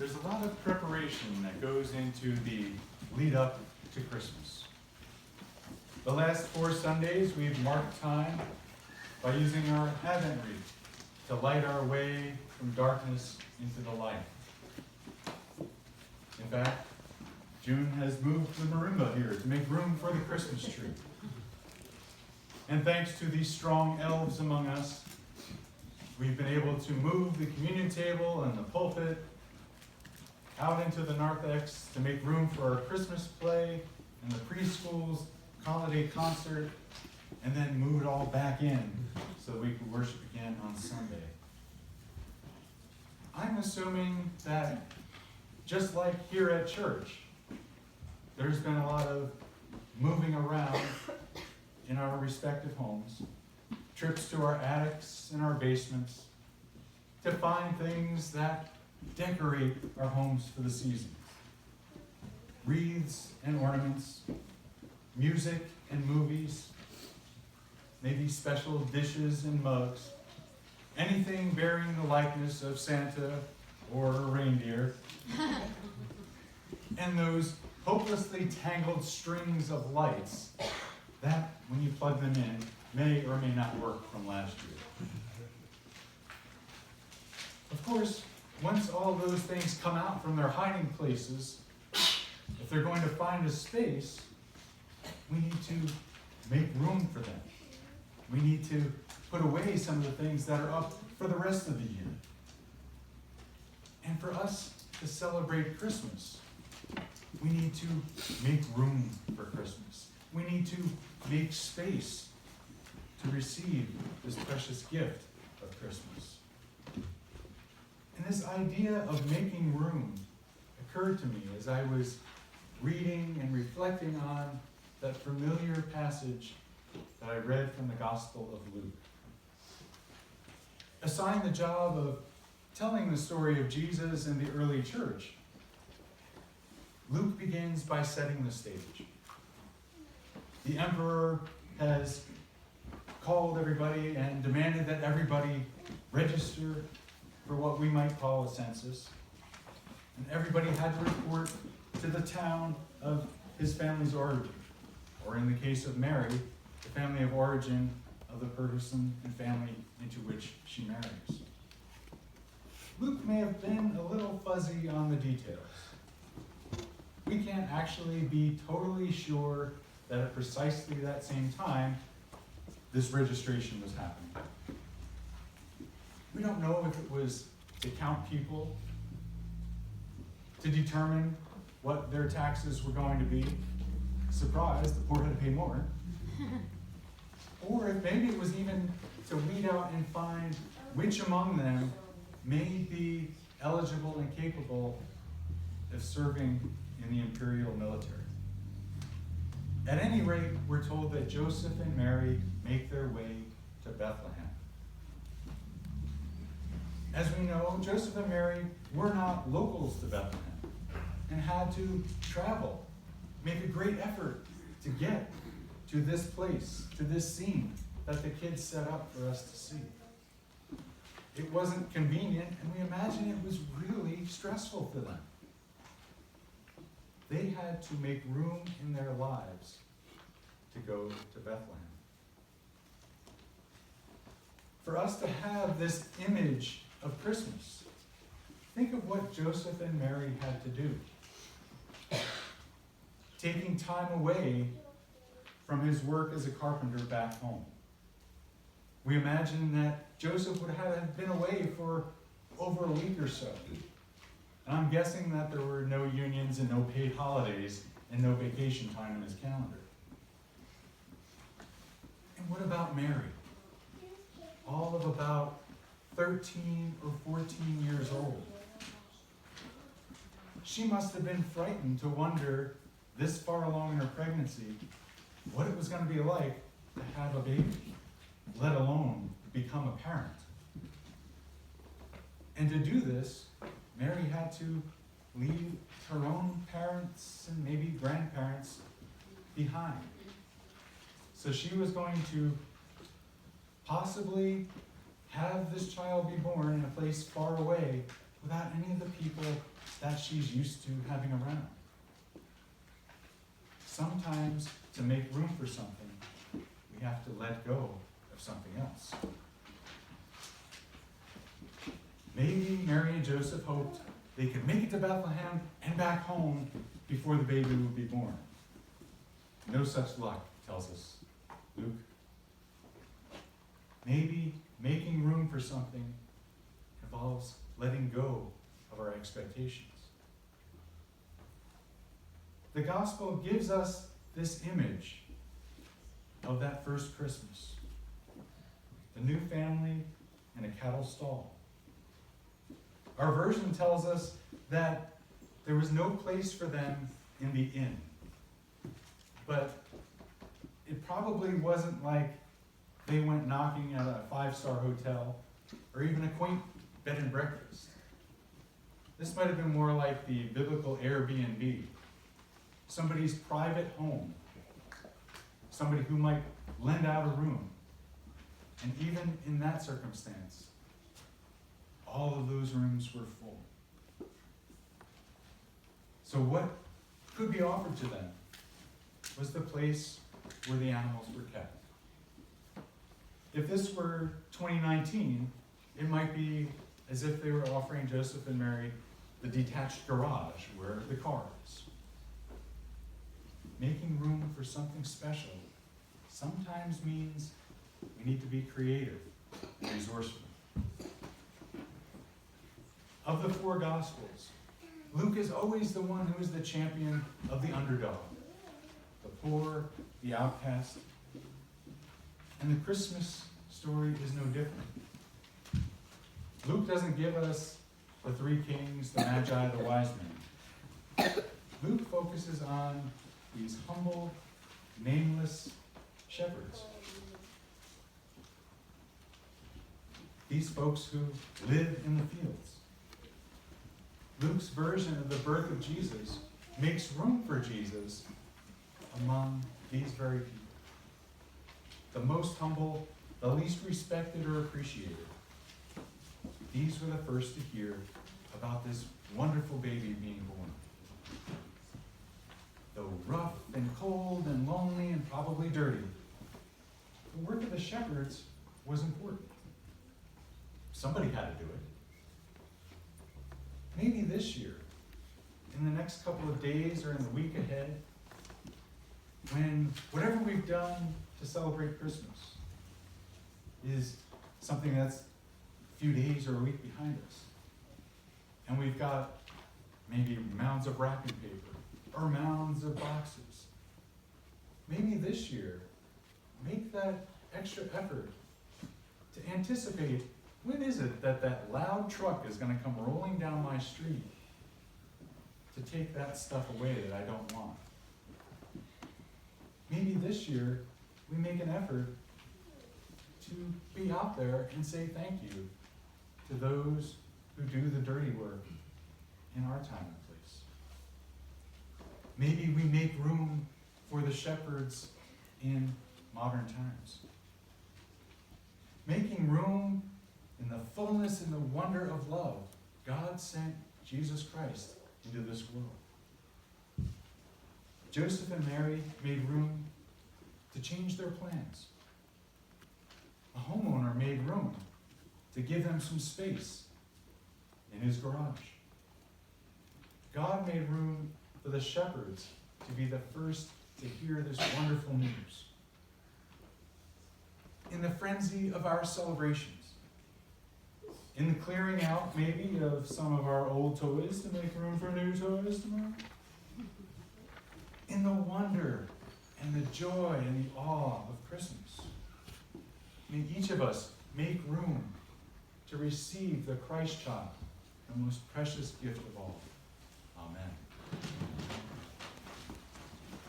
There's a lot of preparation that goes into the lead up to Christmas. The last 4 Sundays, we've marked time by using our Advent wreath to light our way from darkness into the light. In fact, June has moved the marimba here to make room for the Christmas tree. And thanks to these strong elves among us, we've been able to move the communion table and the pulpit out into the narthex to make room for our Christmas play and the preschool's holiday concert, and then move it all back in so that we can worship again on Sunday. I'm assuming that just like here at church, there's been a lot of moving around in our respective homes, trips to our attics and our basements, to find things that decorate our homes for the season. Wreaths and ornaments, music and movies, maybe special dishes and mugs, anything bearing the likeness of Santa or a reindeer, and those hopelessly tangled strings of lights that, when you plug them in, may or may not work from last year. Of course, once all those things come out from their hiding places, if they're going to find a space, we need to make room for them. We need to put away some of the things that are up for the rest of the year. And for us to celebrate Christmas, we need to make room for Christmas. We need to make space to receive this precious gift of Christmas. And this idea of making room occurred to me as I was reading and reflecting on that familiar passage that I read from the Gospel of Luke. Assigned the job of telling the story of Jesus in the early church, Luke begins by setting the stage. The emperor has called everybody and demanded that everybody register for what we might call a census. And everybody had to report to the town of his family's origin, or in the case of Mary, the family of origin of the person and family into which she marries. Luke may have been a little fuzzy on the details. We can't actually be totally sure that at precisely that same time, this registration was happening. We don't know if it was to count people, to determine what their taxes were going to be. Surprise, the poor had to pay more. Or if maybe it was even to weed out and find which among them may be eligible and capable of serving in the imperial military. At any rate, we're told that Joseph and Mary make their way to Bethlehem. As we know, Joseph and Mary were not locals to Bethlehem and had to travel, make a great effort to get to this place, to this scene that the kids set up for us to see. It wasn't convenient, and we imagine it was really stressful for them. They had to make room in their lives to go to Bethlehem. For us to have this image of Christmas, think of what Joseph and Mary had to do. Taking time away from his work as a carpenter back home. We imagine that Joseph would have been away for over a week or so. And I'm guessing that there were no unions and no paid holidays and no vacation time in his calendar. And what about Mary? All of about 13 or 14 years old. She must have been frightened to wonder, this far along in her pregnancy, what it was going to be like to have a baby, let alone become a parent. And to do this, Mary had to leave her own parents and maybe grandparents behind. So she was going to possibly have this child be born in a place far away without any of the people that she's used to having around. Sometimes, to make room for something, we have to let go of something else. Maybe Mary and Joseph hoped they could make it to Bethlehem and back home before the baby would be born. No such luck, tells us Luke. Maybe making room for something involves letting go of our expectations. The gospel gives us this image of that first Christmas. A new family in a cattle stall. Our version tells us that there was no place for them in the inn. But it probably wasn't like they went knocking at a 5-star hotel or even a quaint bed and breakfast. This might have been more like the biblical Airbnb, somebody's private home, somebody who might lend out a room. And even in that circumstance, all of those rooms were full. So what could be offered to them was the place where the animals were kept. If this were 2019, it might be as if they were offering Joseph and Mary the detached garage where the car is. Making room for something special sometimes means we need to be creative and resourceful. Of the 4 Gospels, Luke is always the one who is the champion of the underdog, the poor, the outcast. And the Christmas story is no different. Luke doesn't give us the 3 kings, the magi, the wise men. Luke focuses on these humble, nameless shepherds. These folks who live in the fields. Luke's version of the birth of Jesus makes room for Jesus among these very people. The most humble, the least respected or appreciated. These were the first to hear about this wonderful baby being born. Though rough and cold and lonely and probably dirty, the work of the shepherds was important. Somebody had to do it. Maybe this year, in the next couple of days or in the week ahead, when whatever we've done to celebrate Christmas is something that's a few days or a week behind us, and we've got maybe mounds of wrapping paper or mounds of boxes, maybe this year, make that extra effort to anticipate, when is it that that loud truck is going to come rolling down my street to take that stuff away that I don't want? Maybe this year we make an effort to be out there and say thank you to those who do the dirty work in our time and place. Maybe we make room for the shepherds in modern times. Making room in the fullness and the wonder of love, God sent Jesus Christ into this world. Joseph and Mary made room to change their plans. A homeowner made room to give them some space in his garage. God made room for the shepherds to be the first to hear this wonderful news. In the frenzy of our celebrations, in the clearing out maybe of some of our old toys to make room for new toys tomorrow, in the wonder and the joy and the awe of Christmas, may each of us make room to receive the Christ child, the most precious gift of all. Amen.